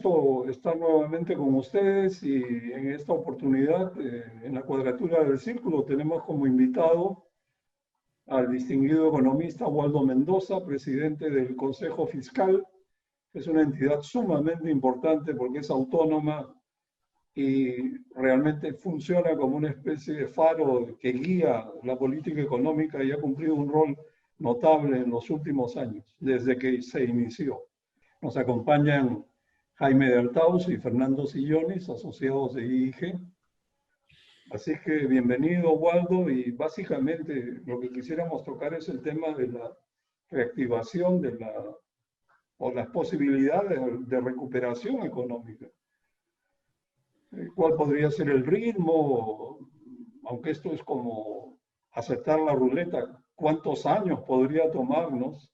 gusto estar nuevamente con ustedes y en esta oportunidad, en la Cuadratura del Círculo, tenemos como invitado al distinguido economista Waldo Mendoza, presidente del Consejo Fiscal. Es una entidad sumamente importante porque es autónoma y realmente funciona como una especie de faro que guía la política económica y ha cumplido un rol notable en los últimos años, desde que se inició. Nos acompañan Jaime de Artaus y Fernando Sillones, asociados de IIG. Así que bienvenido, Waldo, y básicamente lo que quisiéramos tocar es el tema de la reactivación o las posibilidades de recuperación económica. ¿Cuál podría ser el ritmo? Aunque esto es como aceptar la ruleta, ¿cuántos años podría tomarnos?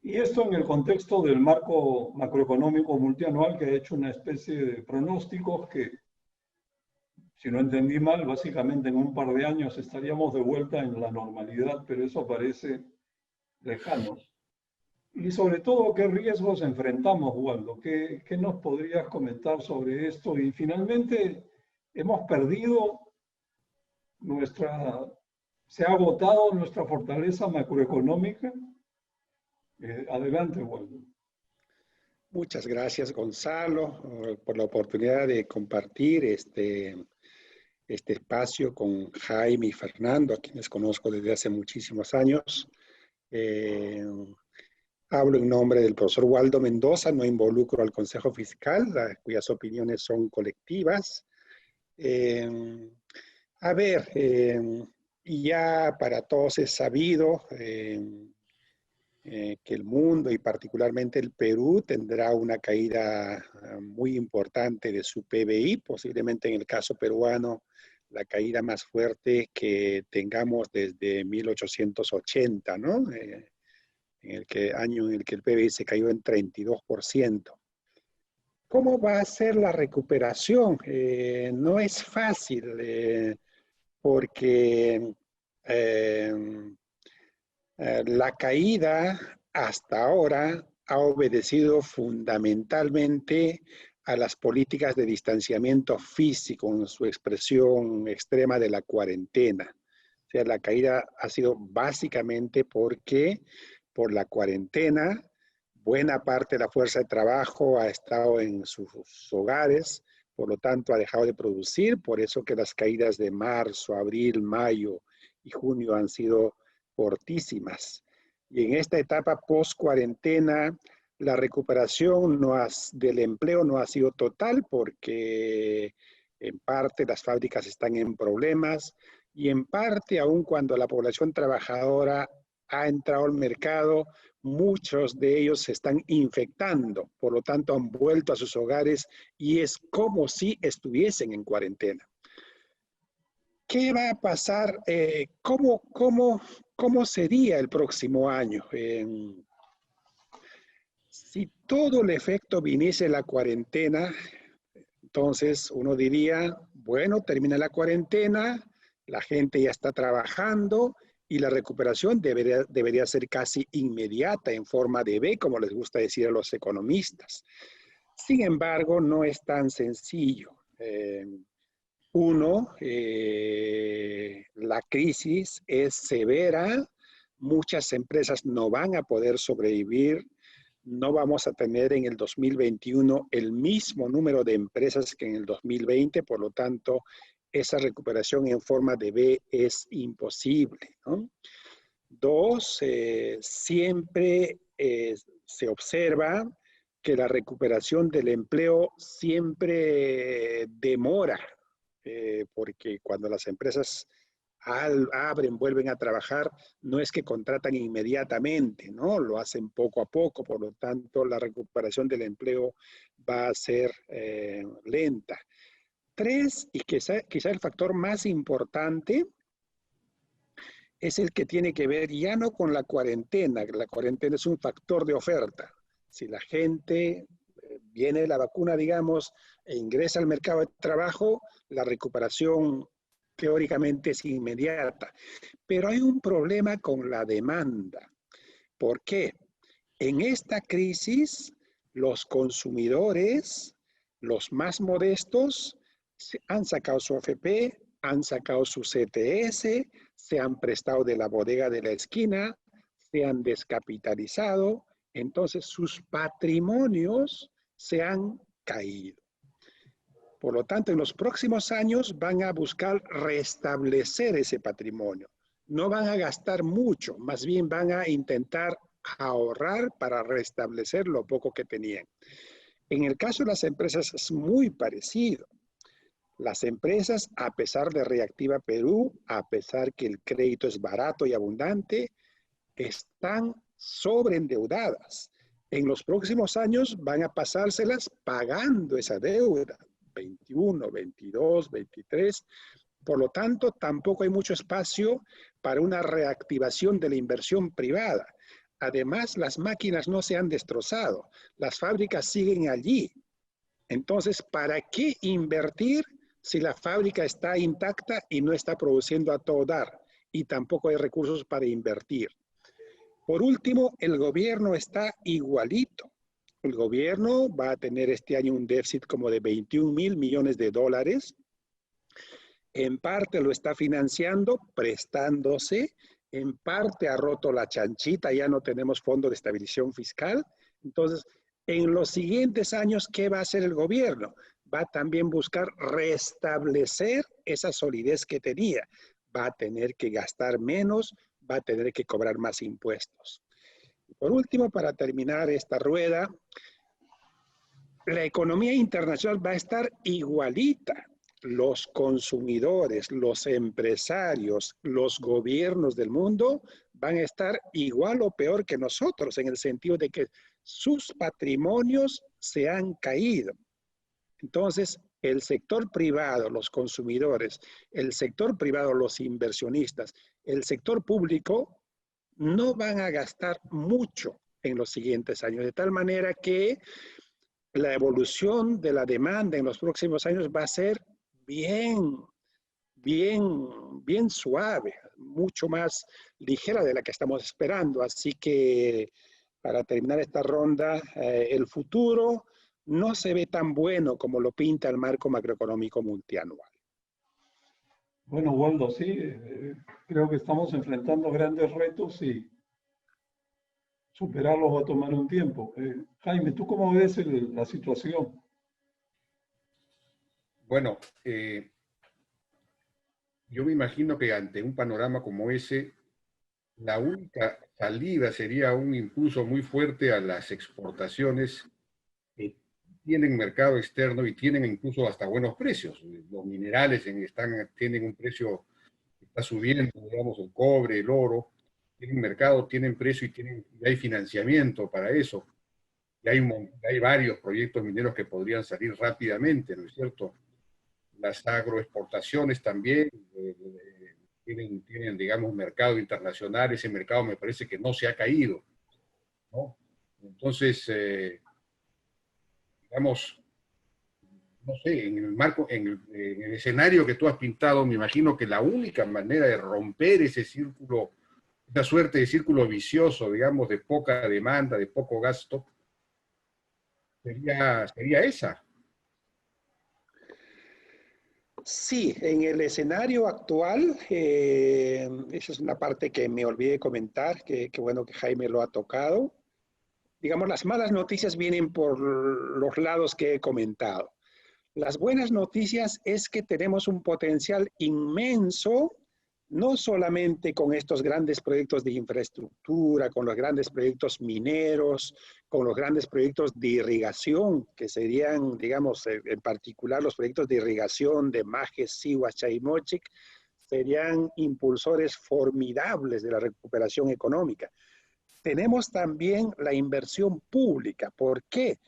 Y esto en el contexto del marco macroeconómico multianual, que ha hecho una especie de pronósticos que, si no entendí mal, básicamente en un par de años estaríamos de vuelta en la normalidad, pero eso parece lejano. Y sobre todo, ¿qué riesgos enfrentamos, Waldo? ¿Qué nos podrías comentar sobre esto? Y finalmente, hemos perdido se ha agotado nuestra fortaleza macroeconómica. Adelante, Waldo. Muchas gracias, Gonzalo, por la oportunidad de compartir este espacio con Jaime y Fernando, a quienes conozco desde hace muchísimos años. Hablo en nombre del profesor Waldo Mendoza, no involucro al Consejo Fiscal, cuyas opiniones son colectivas. Ya para todos es sabido que el mundo y particularmente el Perú tendrá una caída muy importante de su PBI, posiblemente en el caso peruano la caída más fuerte que tengamos desde 1880, ¿no? Año en el que el PBI se cayó en 32%. ¿Cómo va a ser la recuperación? No es fácil porque la caída hasta ahora ha obedecido fundamentalmente a las políticas de distanciamiento físico en su expresión extrema de la cuarentena. O sea, la caída ha sido básicamente porque por la cuarentena buena parte de la fuerza de trabajo ha estado en sus hogares, por lo tanto ha dejado de producir, por eso que las caídas de marzo, abril, mayo y junio han sido fortísimas. Y en esta etapa post-cuarentena, la recuperación del empleo no ha sido total porque en parte las fábricas están en problemas y en parte, aun cuando la población trabajadora ha entrado al mercado, muchos de ellos se están infectando, por lo tanto han vuelto a sus hogares y es como si estuviesen en cuarentena. ¿Qué va a pasar? ¿Cómo sería el próximo año? Si todo el efecto viniese la cuarentena, entonces uno diría, bueno, termina la cuarentena, la gente ya está trabajando y la recuperación debería ser casi inmediata en forma de V, como les gusta decir a los economistas. Sin embargo, no es tan sencillo. La crisis es severa, muchas empresas no van a poder sobrevivir, no vamos a tener en el 2021 el mismo número de empresas que en el 2020, por lo tanto, esa recuperación en forma de V es imposible, ¿no? Dos, siempre se observa que la recuperación del empleo siempre demora, porque cuando las empresas abren, vuelven a trabajar, no es que contratan inmediatamente, ¿no? Lo hacen poco a poco, por lo tanto, la recuperación del empleo va a ser lenta. Tres, y quizá el factor más importante, es el que tiene que ver ya no con la cuarentena es un factor de oferta. Si la gente viene la vacuna, digamos, e ingresa al mercado de trabajo, la recuperación teóricamente es inmediata. Pero hay un problema con la demanda. ¿Por qué? En esta crisis, Los consumidores, los más modestos, han sacado su AFP, han sacado su CTS, se han prestado de la bodega de la esquina, se han descapitalizado, entonces sus patrimonios se han caído. Por lo tanto, en los próximos años van a buscar restablecer ese patrimonio. No van a gastar mucho, más bien van a intentar ahorrar para restablecer lo poco que tenían. En el caso de las empresas es muy parecido. Las empresas, a pesar de Reactiva Perú, a pesar que el crédito es barato y abundante, están sobreendeudadas. En los próximos años van a pasárselas pagando esa deuda, 21, 22, 23. Por lo tanto, tampoco hay mucho espacio para una reactivación de la inversión privada. Además, las máquinas no se han destrozado, las fábricas siguen allí. Entonces, ¿para qué invertir si la fábrica está intacta y no está produciendo a todo dar? Y tampoco hay recursos para invertir. Por último, el gobierno está igualito. El gobierno va a tener este año un déficit como de 21.000 millones de dólares. En parte lo está financiando, prestándose. En parte ha roto la chanchita, ya no tenemos fondo de estabilización fiscal. Entonces, en los siguientes años, ¿qué va a hacer el gobierno? Va a también buscar restablecer esa solidez que tenía. Va a tener que gastar menos, va a tener que cobrar más impuestos. Por último, para terminar esta rueda, la economía internacional va a estar igualita. Los consumidores, los empresarios, los gobiernos del mundo van a estar igual o peor que nosotros en el sentido de que sus patrimonios se han caído. Entonces, el sector privado, los consumidores, el sector privado, los inversionistas, el sector público no van a gastar mucho en los siguientes años, de tal manera que la evolución de la demanda en los próximos años va a ser bien suave, mucho más ligera de la que estamos esperando. Así que para terminar esta ronda, el futuro no se ve tan bueno como lo pinta el marco macroeconómico multianual. Bueno, Waldo, sí, creo que estamos enfrentando grandes retos y superarlos va a tomar un tiempo. Jaime, ¿tú cómo ves la situación? Bueno, yo me imagino que ante un panorama como ese, la única salida sería un impulso muy fuerte a las exportaciones que tienen mercado externo y tienen incluso hasta buenos precios. Los minerales tienen un precio que está subiendo, digamos, el cobre, el oro, tienen mercado, tienen precio y hay financiamiento para eso. Y hay varios proyectos mineros que podrían salir rápidamente, ¿no es cierto? Las agroexportaciones también tienen, digamos, mercado internacional. Ese mercado me parece que no se ha caído, ¿no? Entonces, digamos, no sé, en el escenario que tú has pintado, me imagino que la única manera de romper ese círculo, esa suerte de círculo vicioso, digamos, de poca demanda, de poco gasto, sería esa. Sí, en el escenario actual, esa es una parte que me olvidé comentar, que bueno que Jaime lo ha tocado. Digamos, las malas noticias vienen por los lados que he comentado. Las buenas noticias es que tenemos un potencial inmenso, no solamente con estos grandes proyectos de infraestructura, con los grandes proyectos mineros, con los grandes proyectos de irrigación, que serían, digamos, en particular los proyectos de irrigación de Majes, Sihuas, Chaymochic, serían impulsores formidables de la recuperación económica. Tenemos también la inversión pública. ¿Por qué?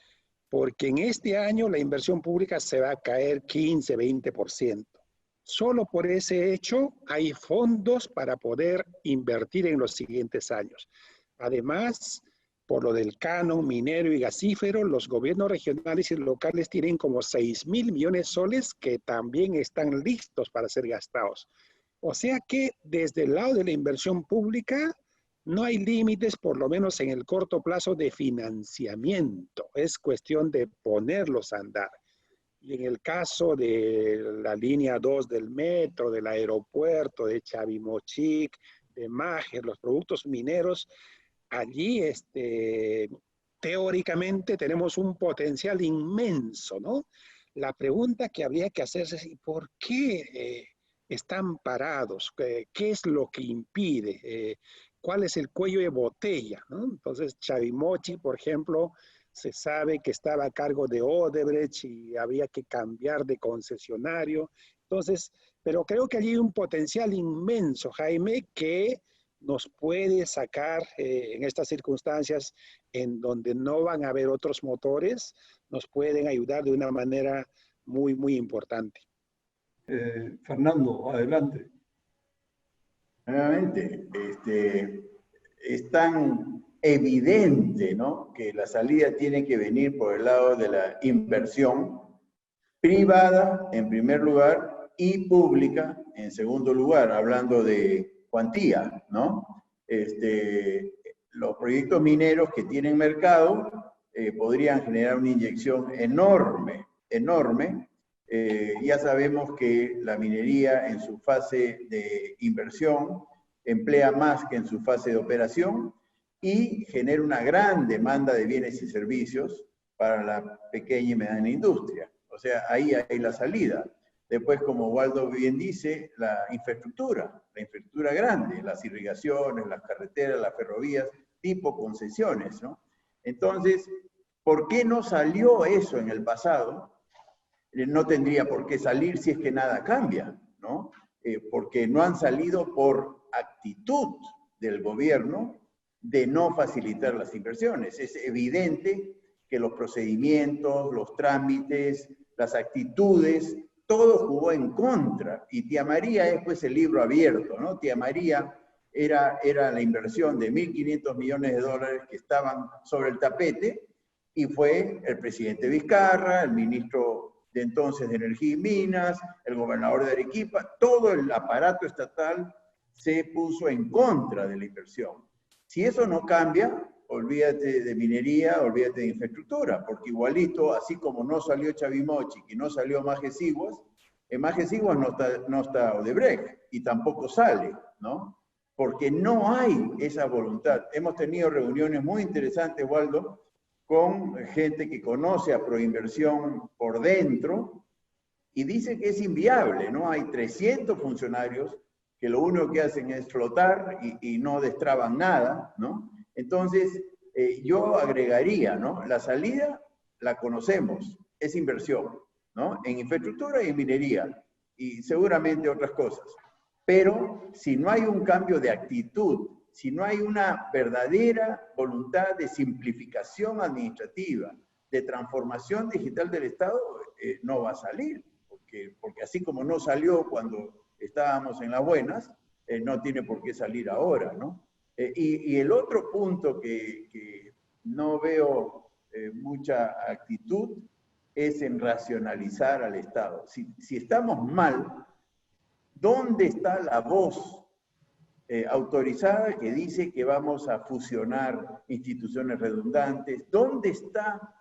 Porque en este año la inversión pública se va a caer 15, 20%. Solo por ese hecho hay fondos para poder invertir en los siguientes años. Además, por lo del canon minero y gasífero, los gobiernos regionales y locales tienen como 6.000 millones de soles que también están listos para ser gastados. O sea que desde el lado de la inversión pública no hay límites, por lo menos en el corto plazo, de financiamiento. Es cuestión de ponerlos a andar. Y en el caso de la línea 2 del metro, del aeropuerto, de Chavimochic, de Máger, los productos mineros, allí teóricamente tenemos un potencial inmenso, ¿no? La pregunta que habría que hacerse es, ¿por qué están parados? ¿Qué es lo que impide? ¿Cuál es el cuello de botella, ¿no? Entonces, Chavimochic, por ejemplo, se sabe que estaba a cargo de Odebrecht y había que cambiar de concesionario. Entonces, pero creo que allí hay un potencial inmenso, Jaime, que nos puede sacar en estas circunstancias en donde no van a haber otros motores, nos pueden ayudar de una manera muy, muy importante. Fernando, adelante. Nuevamente, es tan evidente, ¿no?, que la salida tiene que venir por el lado de la inversión privada, en primer lugar, y pública, en segundo lugar, hablando de cuantía, ¿no? Los proyectos mineros que tienen mercado podrían generar una inyección enorme, enorme. Ya sabemos que la minería en su fase de inversión emplea más que en su fase de operación y genera una gran demanda de bienes y servicios para la pequeña y mediana industria. O sea, ahí hay la salida. Después, como Waldo bien dice, la infraestructura grande, las irrigaciones, las carreteras, las ferrovías, tipo concesiones, ¿no? Entonces, ¿por qué no salió eso en el pasado? No tendría por qué salir si es que nada cambia, ¿no? Porque no han salido por actitud del gobierno de no facilitar las inversiones. Es evidente que los procedimientos, los trámites, las actitudes, todo jugó en contra. Y Tía María es pues el libro abierto, ¿no? Tía María era la inversión de 1.500 millones de dólares que estaban sobre el tapete y fue el presidente Vizcarra, el ministro de entonces de Energía y Minas, el gobernador de Arequipa, todo el aparato estatal se puso en contra de la inversión. Si eso no cambia, olvídate de minería, olvídate de infraestructura, porque igualito, así como no salió Chavimochic y no salió Maje Siguas, en Maje Siguas no está Odebrecht y tampoco sale, ¿no? Porque no hay esa voluntad. Hemos tenido reuniones muy interesantes, Waldo, con gente que conoce a Proinversión por dentro y dice que es inviable, ¿no? Hay 300 funcionarios que lo único que hacen es flotar y no destraban nada, ¿no? Entonces, yo agregaría, ¿no? La salida la conocemos, es inversión, ¿no? En infraestructura y en minería, y seguramente otras cosas. Pero si no hay un cambio de actitud, si no hay una verdadera voluntad de simplificación administrativa, de transformación digital del Estado, no va a salir. Porque así como no salió cuando estábamos en las buenas, no tiene por qué salir ahora, ¿no? Y el otro punto que no veo mucha actitud es en racionalizar al Estado. Si estamos mal, ¿dónde está la voz autorizada que dice que vamos a fusionar instituciones redundantes? ¿Dónde está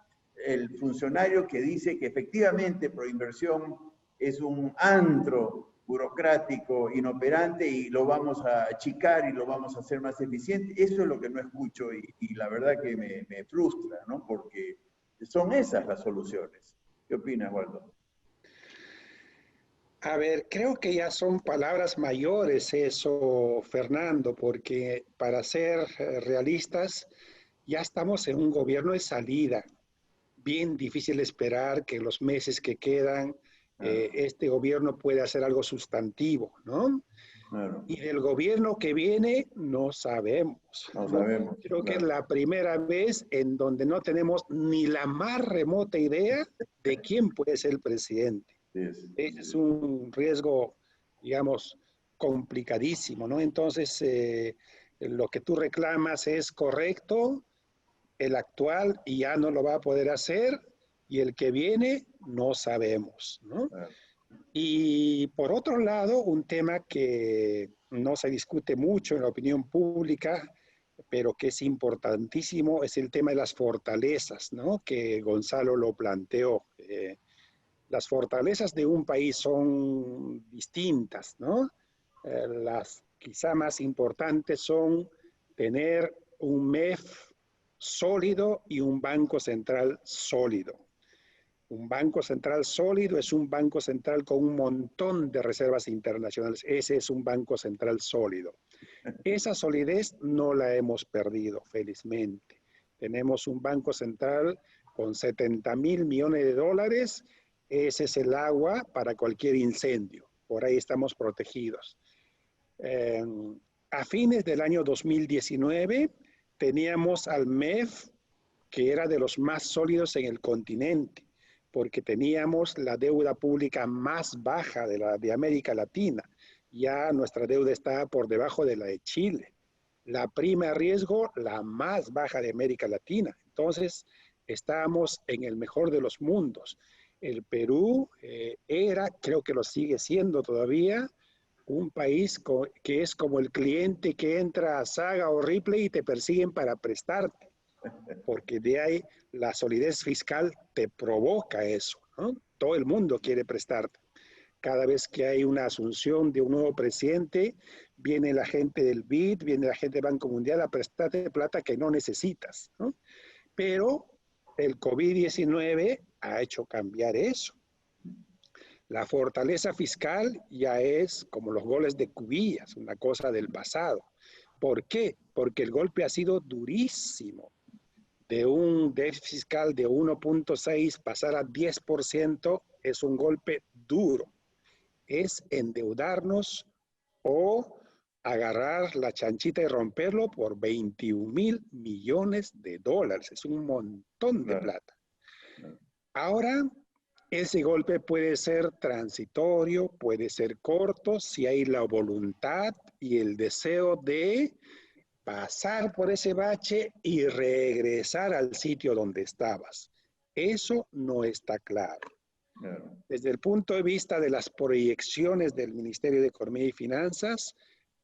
el funcionario que dice que efectivamente Proinversión es un antro burocrático, inoperante y lo vamos a achicar y lo vamos a hacer más eficiente? Eso es lo que no escucho y la verdad que me frustra, ¿no? Porque son esas las soluciones. ¿Qué opinas, Waldo? A ver, creo que ya son palabras mayores eso, Fernando, porque para ser realistas, ya estamos en un gobierno de salida. Bien difícil esperar que los meses que quedan este gobierno pueda hacer algo sustantivo, ¿no? Claro. Y del gobierno que viene no sabemos. No sabemos. Creo claro. que es la primera vez en donde no tenemos ni la más remota idea de quién puede ser el presidente. Es un riesgo, digamos, complicadísimo, ¿no? Entonces, lo que tú reclamas es correcto, el actual ya no lo va a poder hacer y el que viene no sabemos, ¿no? Y por otro lado, un tema que no se discute mucho en la opinión pública pero que es importantísimo, es el tema de las fortalezas, ¿no? Que Gonzalo lo planteó. Las fortalezas de un país son distintas, ¿no? Las quizá más importantes son tener un MEF sólido y un banco central sólido. Un banco central sólido es un banco central con un montón de reservas internacionales. Ese es un banco central sólido. Esa solidez no la hemos perdido, felizmente. Tenemos un banco central con 70.000 millones de dólares. Ese es el agua para cualquier incendio. Por ahí estamos protegidos. A fines del año 2019 teníamos al MEF, que era de los más sólidos en el continente, porque teníamos la deuda pública más baja de América Latina. Ya nuestra deuda está por debajo de la de Chile. La prima de riesgo, la más baja de América Latina. Entonces, estábamos en el mejor de los mundos. El Perú era, creo que lo sigue siendo todavía, un país que es como el cliente que entra a Saga o Ripley y te persiguen para prestarte, porque de ahí la solidez fiscal te provoca eso, ¿no? Todo el mundo quiere prestarte. Cada vez que hay una asunción de un nuevo presidente, viene la gente del BID, viene la gente del Banco Mundial a prestarte plata que no necesitas, ¿no? Pero el COVID-19 ha hecho cambiar eso. La fortaleza fiscal ya es como los goles de Cubillas, una cosa del pasado. ¿Por qué? Porque el golpe ha sido durísimo. De un déficit fiscal de 1.6 pasar a 10% es un golpe duro. Es endeudarnos o agarrar la chanchita y romperlo por 21.000 millones de dólares. Es un montón de plata. Ahora, ese golpe puede ser transitorio, puede ser corto, si hay la voluntad y el deseo de pasar por ese bache y regresar al sitio donde estabas. Eso no está claro. Desde el punto de vista de las proyecciones del Ministerio de Economía y Finanzas,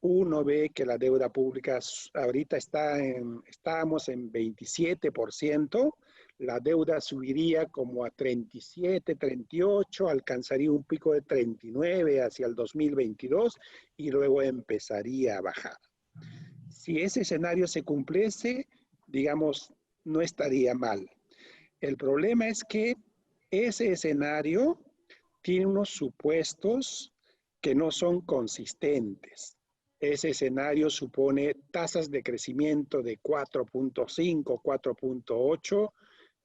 uno ve que la deuda pública ahorita estamos en 27%, la deuda subiría como a 37, 38, alcanzaría un pico de 39 hacia el 2022 y luego empezaría a bajar. Si ese escenario se cumpliese, digamos, no estaría mal. El problema es que ese escenario tiene unos supuestos que no son consistentes. Ese escenario supone tasas de crecimiento de 4.5, 4.8,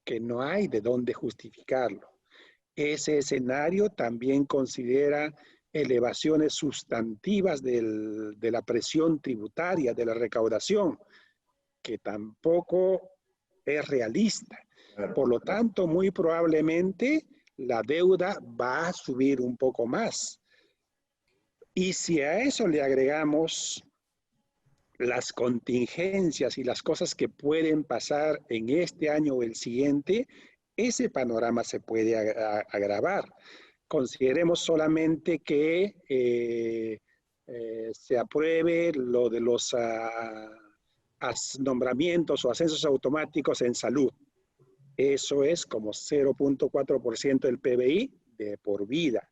que no hay de dónde justificarlo. Ese escenario también considera elevaciones sustantivas de la presión tributaria, de la recaudación, que tampoco es realista. Por lo tanto, muy probablemente la deuda va a subir un poco más. Y si a eso le agregamos las contingencias y las cosas que pueden pasar en este año o el siguiente, ese panorama se puede agravar. Consideremos solamente que se apruebe lo de los nombramientos o ascensos automáticos en salud. Eso es como 0.4% del PBI de por vida.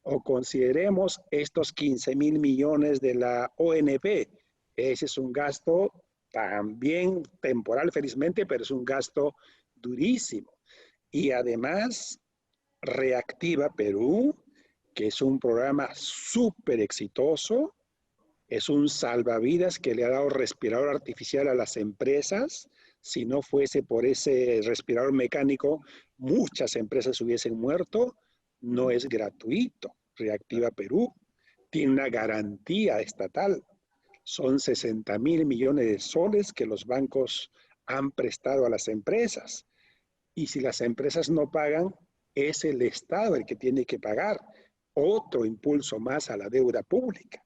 O consideremos estos 15.000 millones de la ONP. Ese es un gasto también temporal, felizmente, pero es un gasto durísimo. Y además, Reactiva Perú, que es un programa súper exitoso, es un salvavidas que le ha dado respirador artificial a las empresas. Si no fuese por ese respirador mecánico, muchas empresas hubiesen muerto. No es gratuito. Reactiva Perú tiene una garantía estatal. Son 60.000 millones de soles que los bancos han prestado a las empresas. Y si las empresas no pagan, es el Estado el que tiene que pagar. Otro impulso más a la deuda pública.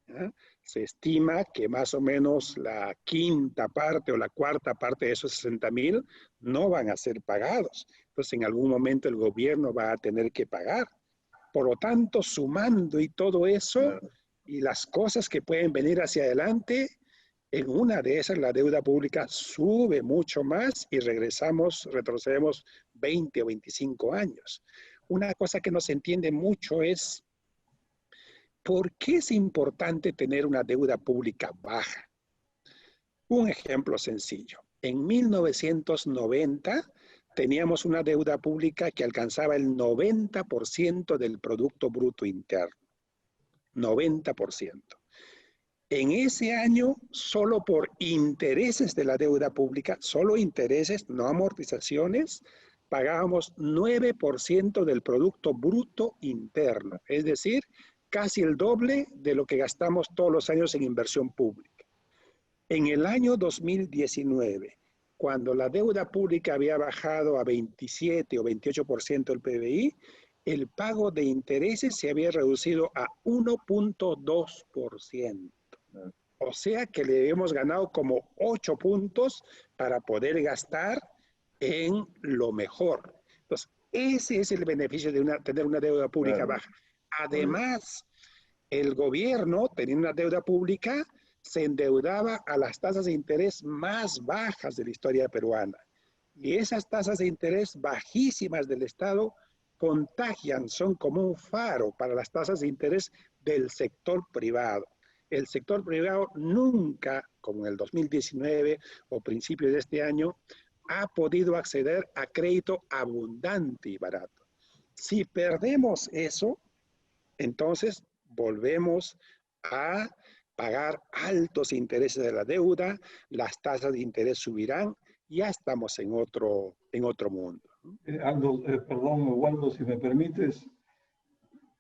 ¿Ya? Se estima que más o menos la quinta parte o la cuarta parte de esos 60.000 no van a ser pagados. Entonces, en algún momento el gobierno va a tener que pagar. Por lo tanto, sumando y todo eso, y las cosas que pueden venir hacia adelante, En una de esas la deuda pública sube mucho más y retrocedemos 20 o 25 años. Una cosa que no se entiende mucho es ¿por qué es importante tener una deuda pública baja? Un ejemplo sencillo. En 1990 teníamos una deuda pública que alcanzaba el 90% del Producto Bruto Interno. 90%. En ese año, solo por intereses de la deuda pública, solo intereses, no amortizaciones, pagábamos 9% del Producto Bruto Interno. Es decir, casi el doble de lo que gastamos todos los años en inversión pública. En el año 2019, cuando la deuda pública había bajado a 27 o 28% del PBI, el pago de intereses se había reducido a 1.2%. O sea que le hemos ganado como 8 puntos para poder gastar en lo mejor. Entonces, ese es el beneficio de tener una deuda pública baja. Además, el gobierno, teniendo una deuda pública, se endeudaba a las tasas de interés más bajas de la historia peruana. Y esas tasas de interés bajísimas del Estado contagian, son como un faro para las tasas de interés del sector privado. El sector privado nunca, como en el 2019 o principios de este año, ha podido acceder a crédito abundante y barato. Si perdemos eso, entonces volvemos a pagar altos intereses de la deuda, las tasas de interés subirán, ya estamos en otro mundo. Aldo, perdón, Waldo, si me permites,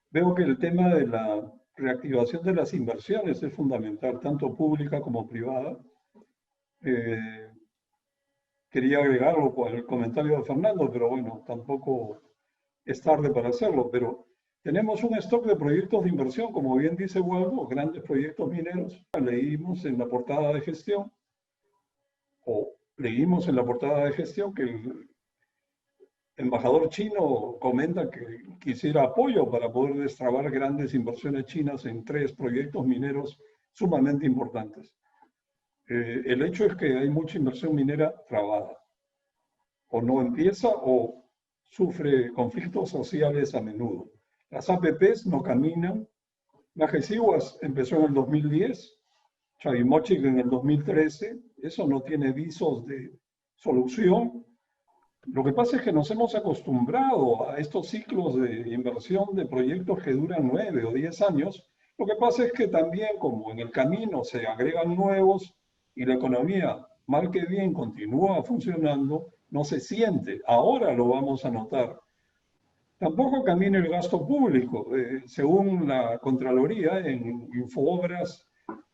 veo que el tema de la reactivación de las inversiones es fundamental, tanto pública como privada. Quería agregarlo por el comentario de Fernando, pero bueno, tampoco es tarde para hacerlo, pero tenemos un stock de proyectos de inversión, como bien dice Waldo, grandes proyectos mineros. Leímos en la portada de gestión que el embajador chino comenta que quisiera apoyo para poder destrabar grandes inversiones chinas en 3 proyectos mineros sumamente importantes. El hecho es que hay mucha inversión minera trabada. O no empieza o sufre conflictos sociales a menudo. Las APPs no caminan. Najesiguas empezó en el 2010, Chavimochic en el 2013. Eso no tiene visos de solución. Lo que pasa es que nos hemos acostumbrado a estos ciclos de inversión de proyectos que duran 9 o 10 años. Lo que pasa es que también, como en el camino se agregan nuevos y la economía, mal que bien, continúa funcionando, no se siente. Ahora lo vamos a notar. Tampoco camina el gasto público. Según la Contraloría, en Infoobras,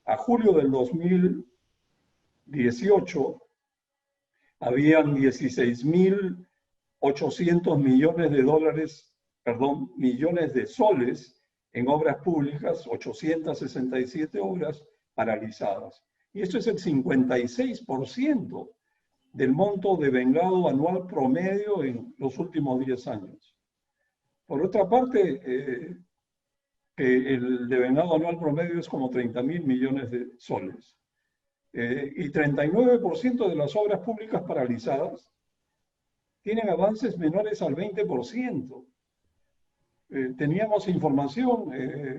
a julio del 2018, habían 16.800 millones de soles en obras públicas, 867 obras paralizadas. Y esto es el 56% del monto devengado anual promedio en los últimos 10 años. Por otra parte, el devengado anual promedio es como 30.000 millones de soles. Y 39% de las obras públicas paralizadas tienen avances menores al 20%. Teníamos información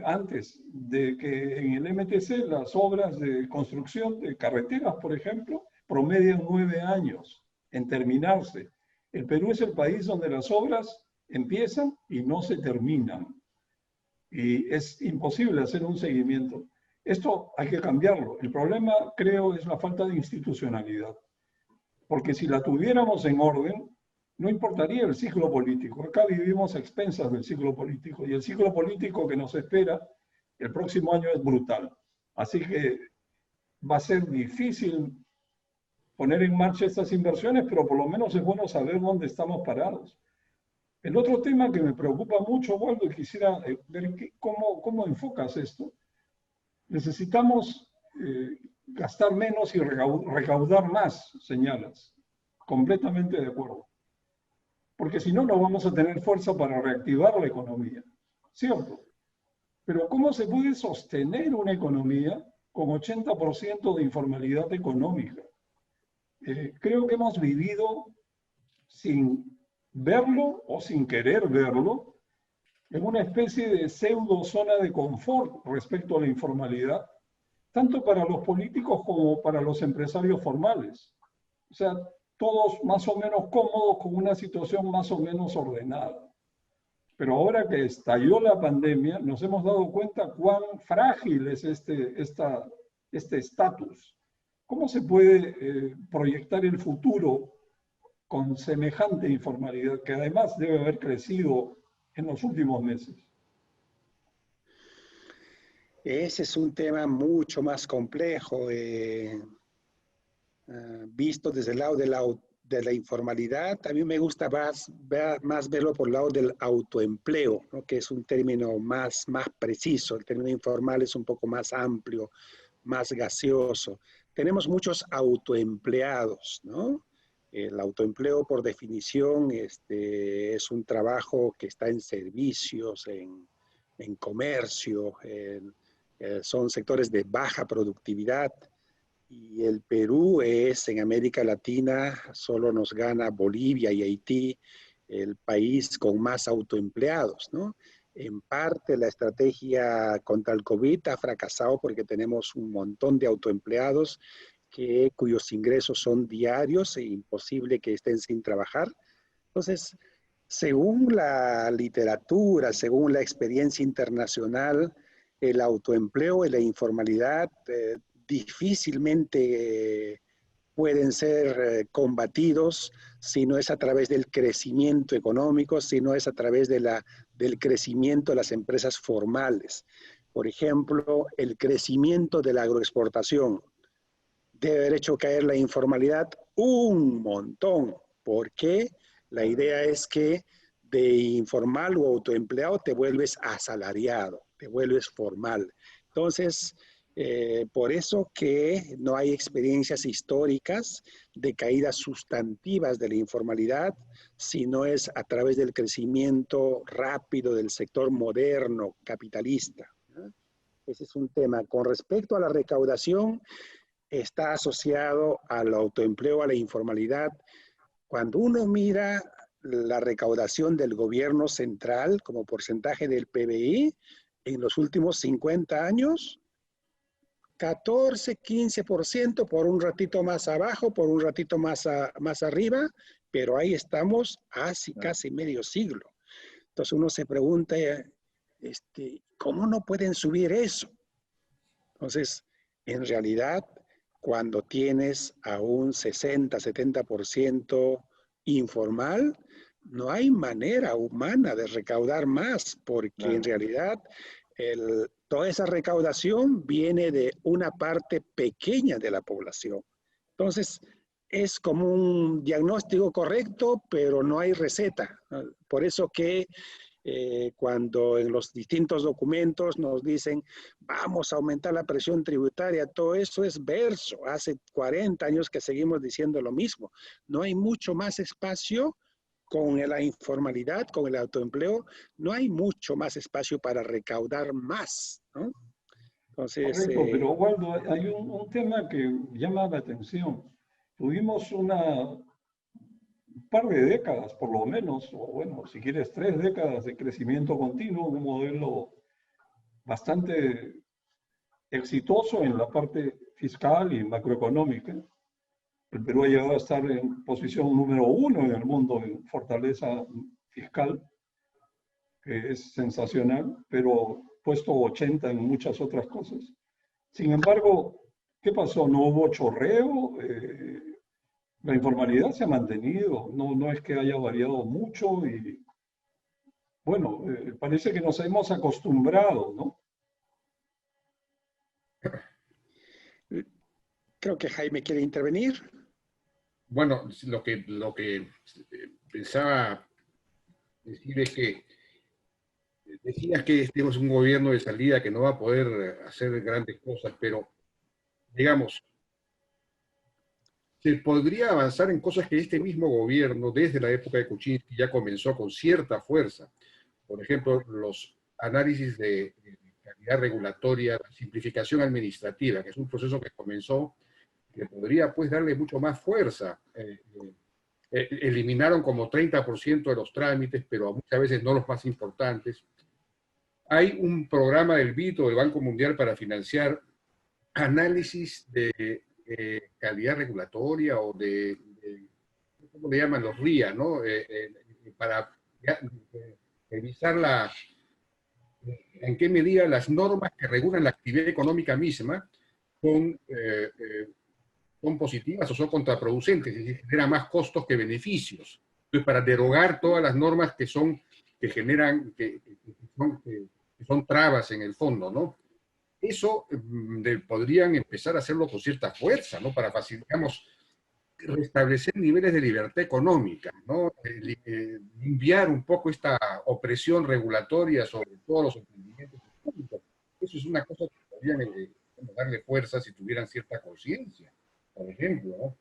antes de que en el MTC las obras de construcción de carreteras, por ejemplo, promedian 9 años en terminarse. El Perú es el país donde las obras empiezan y no se terminan. Y es imposible hacer un seguimiento. Esto hay que cambiarlo. El problema, creo, es la falta de institucionalidad. Porque si la tuviéramos en orden, no importaría el ciclo político. Acá vivimos a expensas del ciclo político. Y el ciclo político que nos espera el próximo año es brutal. Así que va a ser difícil poner en marcha estas inversiones, pero por lo menos es bueno saber dónde estamos parados. El otro tema que me preocupa mucho, Waldo, y quisiera ver cómo enfocas esto. Necesitamos gastar menos y recaudar más, señalas. Completamente de acuerdo. Porque si no, no vamos a tener fuerza para reactivar la economía. ¿Cierto? Pero ¿cómo se puede sostener una economía con 80% de informalidad económica. Creo que hemos vivido sin verlo o sin querer verlo en una especie de pseudo zona de confort respecto a la informalidad, tanto para los políticos como para los empresarios formales. O sea, todos más o menos cómodos con una situación más o menos ordenada. Pero ahora que estalló la pandemia, nos hemos dado cuenta cuán frágil es este estatus. ¿Cómo se puede proyectar el futuro con semejante informalidad, que además debe haber crecido en los últimos meses? Ese es un tema mucho más complejo, visto desde el lado de la informalidad. A mí me gusta más verlo por el lado del autoempleo, ¿no? Que es un término más preciso. El término informal es un poco más amplio, más gaseoso. Tenemos muchos autoempleados, ¿no? El autoempleo, por definición, es un trabajo que está en servicios, en comercio, son sectores de baja productividad. Y el Perú es, en América Latina, solo nos gana Bolivia y Haití, el país con más autoempleados, ¿no? En parte, la estrategia contra el COVID ha fracasado porque tenemos un montón de autoempleados cuyos ingresos son diarios e imposible que estén sin trabajar. Entonces, según la literatura, según la experiencia internacional, el autoempleo y la informalidad difícilmente pueden ser combatidos si no es a través del crecimiento económico, si no es a través del crecimiento de las empresas formales. Por ejemplo, el crecimiento de la agroexportación debe haber hecho caer la informalidad un montón. ¿Por qué? La idea es que de informal o autoempleado te vuelves asalariado, te vuelves formal. Entonces, por eso que no hay experiencias históricas de caídas sustantivas de la informalidad, sino es a través del crecimiento rápido del sector moderno, capitalista. Ese es un tema. Con respecto a la recaudación, está asociado al autoempleo, a la informalidad. Cuando uno mira la recaudación del gobierno central como porcentaje del PBI, en los últimos 50 años, 14, 15%, por un ratito más abajo, por un ratito más arriba, pero ahí estamos hace casi medio siglo. Entonces uno se pregunta, ¿cómo no pueden subir eso? Entonces, en realidad, cuando tienes a un 60, 70% informal, no hay manera humana de recaudar más, porque en realidad toda esa recaudación viene de una parte pequeña de la población. Entonces, es como un diagnóstico correcto, pero no hay receta. Por eso que cuando en los distintos documentos nos dicen vamos a aumentar la presión tributaria, todo eso es verso. Hace 40 años que seguimos diciendo lo mismo. No hay mucho más espacio con la informalidad, con el autoempleo, no hay mucho más espacio para recaudar más, ¿no? Entonces, correcto, pero Waldo, hay un tema que llama la atención. Tuvimos un par de décadas, por lo menos, o bueno, si quieres 3 décadas de crecimiento continuo, un modelo bastante exitoso en la parte fiscal y macroeconómica. El Perú ha llegado a estar en posición número 1 en el mundo en fortaleza fiscal, que es sensacional, pero puesto 80 en muchas otras cosas. Sin embargo, ¿qué pasó? ¿No hubo chorreo? La informalidad se ha mantenido, no es que haya variado mucho y bueno, parece que nos hemos acostumbrado, ¿no? Creo que Jaime quiere intervenir. Bueno, lo que pensaba decir es que decías que tenemos un gobierno de salida que no va a poder hacer grandes cosas, pero digamos, se podría avanzar en cosas que este mismo gobierno, desde la época de Kuczynski, ya comenzó con cierta fuerza. Por ejemplo, los análisis de calidad regulatoria, la simplificación administrativa, que es un proceso que comenzó, que podría pues darle mucho más fuerza. Eliminaron como 30% de los trámites, pero muchas veces no los más importantes. Hay un programa del BID, del Banco Mundial, para financiar análisis de calidad regulatoria o ¿cómo le llaman? Los RIA, ¿no? Para revisar en qué medida las normas que regulan la actividad económica misma son positivas o son contraproducentes, es decir, generan más costos que beneficios. Entonces, para derogar todas las normas que son trabas en el fondo, ¿no? Eso podrían empezar a hacerlo con cierta fuerza, ¿no? Para facilitamos restablecer niveles de libertad económica, ¿no? Limpiar un poco esta opresión regulatoria sobre todos los emprendimientos públicos. Eso es una cosa que podrían darle fuerza si tuvieran cierta conciencia, por ejemplo, ¿no?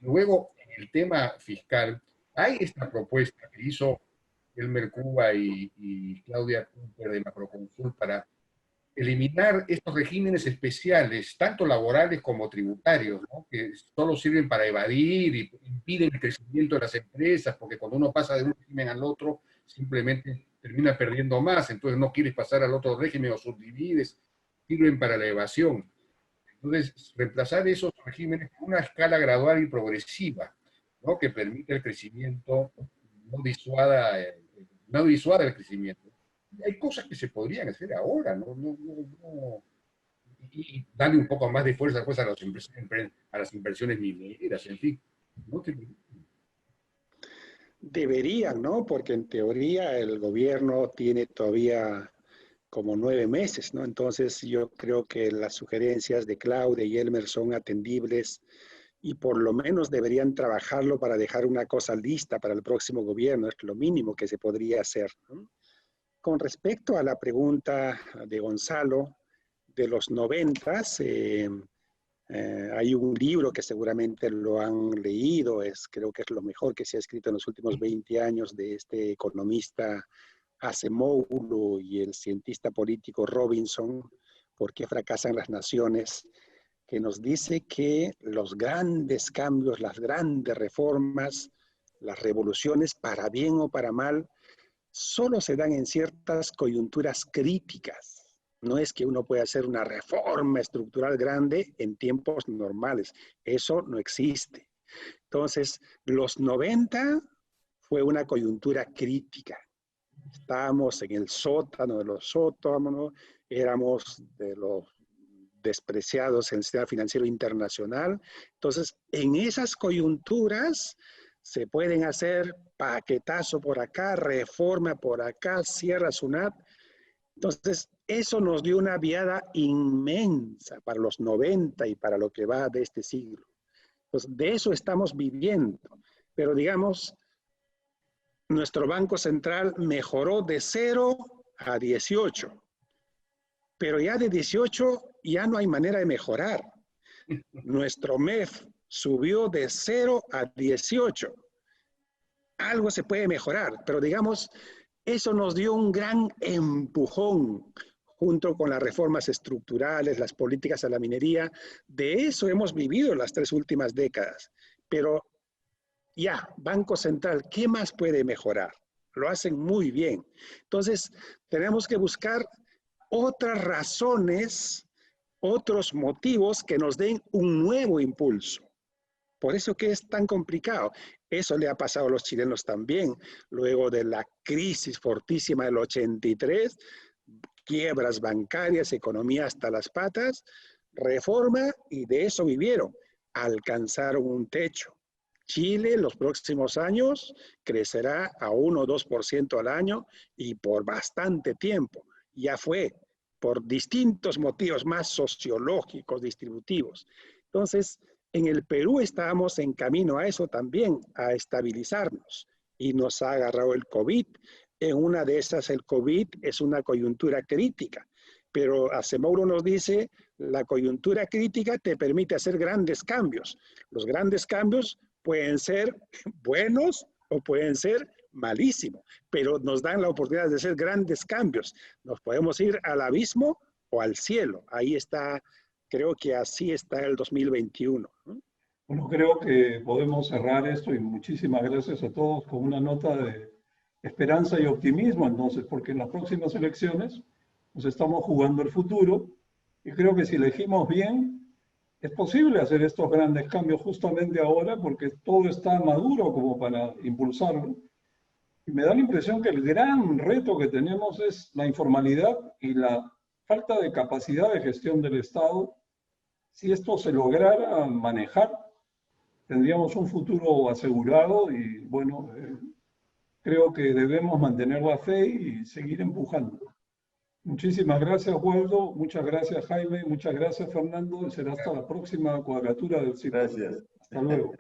Luego, en el tema fiscal, hay esta propuesta que hizo Elmer Cuba y Claudia Cooper de Macroconsul para eliminar estos regímenes especiales, tanto laborales como tributarios, ¿no? Que solo sirven para evadir y impiden el crecimiento de las empresas, porque cuando uno pasa de un régimen al otro, simplemente termina perdiendo más, entonces no quieres pasar al otro régimen o subdivides, sirven para la evasión. Entonces, reemplazar esos regímenes con una escala gradual y progresiva, ¿no? Que permite el crecimiento, no disuada el crecimiento. Hay cosas que se podrían hacer ahora, ¿no? Y darle un poco más de fuerza pues, a las inversiones mineras, en fin. ¿No? Deberían, ¿no? Porque en teoría el gobierno tiene todavía como 9 meses, ¿no? Entonces yo creo que las sugerencias de Claudia y Elmer son atendibles y por lo menos deberían trabajarlo para dejar una cosa lista para el próximo gobierno, es lo mínimo que se podría hacer, ¿no? Con respecto a la pregunta de Gonzalo, de los 90s, hay un libro que seguramente lo han leído, creo que es lo mejor que se ha escrito en los últimos 20 años de este economista Acemoglu y el cientista político Robinson, ¿Por qué fracasan las naciones?, que nos dice que los grandes cambios, las grandes reformas, las revoluciones, para bien o para mal, solo se dan en ciertas coyunturas críticas. No es que uno pueda hacer una reforma estructural grande en tiempos normales. Eso no existe. Entonces, los 90 fue una coyuntura crítica. Estábamos en el sótano de los sótanos, éramos de los despreciados en el sistema financiero internacional. Entonces, en esas coyunturas se pueden hacer paquetazo por acá, reforma por acá, cierra SUNAT. Entonces, eso nos dio una viada inmensa para los 90 y para lo que va de este siglo. Entonces, de eso estamos viviendo. Pero digamos, nuestro Banco Central mejoró de 0 a 18. Pero ya de 18 ya no hay manera de mejorar. Nuestro MEF subió de 0 a 18. Algo se puede mejorar, pero digamos, eso nos dio un gran empujón junto con las reformas estructurales, las políticas a la minería. De eso hemos vivido las 3 últimas décadas. Pero ya, Banco Central, ¿qué más puede mejorar? Lo hacen muy bien. Entonces, tenemos que buscar otras razones, otros motivos que nos den un nuevo impulso. Por eso que es tan complicado. Eso le ha pasado a los chilenos también. Luego de la crisis fortísima del 83, quiebras bancarias, economía hasta las patas, reforma y de eso vivieron. Alcanzaron un techo. Chile en los próximos años crecerá a 1 o 2% al año y por bastante tiempo. Ya fue por distintos motivos más sociológicos, distributivos. Entonces, en el Perú estábamos en camino a eso también, a estabilizarnos, y nos ha agarrado el COVID. En una de esas, el COVID es una coyuntura crítica, pero Acemoglu nos dice, la coyuntura crítica te permite hacer grandes cambios. Los grandes cambios pueden ser buenos o pueden ser malísimo, pero nos dan la oportunidad de hacer grandes cambios. Nos podemos ir al abismo o al cielo. Ahí está, creo que así está el 2021, ¿no? Bueno, creo que podemos cerrar esto y muchísimas gracias a todos con una nota de esperanza y optimismo, entonces, porque en las próximas elecciones nos estamos jugando el futuro y creo que si elegimos bien, es posible hacer estos grandes cambios justamente ahora porque todo está maduro como para impulsarlo. Y me da la impresión que el gran reto que tenemos es la informalidad y la falta de capacidad de gestión del Estado. Si esto se lograra manejar, tendríamos un futuro asegurado y bueno, creo que debemos mantener la fe y seguir empujando. Muchísimas gracias, Waldo. Muchas gracias, Jaime. Muchas gracias, Fernando. Será hasta la próxima cuadratura del ciclo. Gracias. Hasta luego.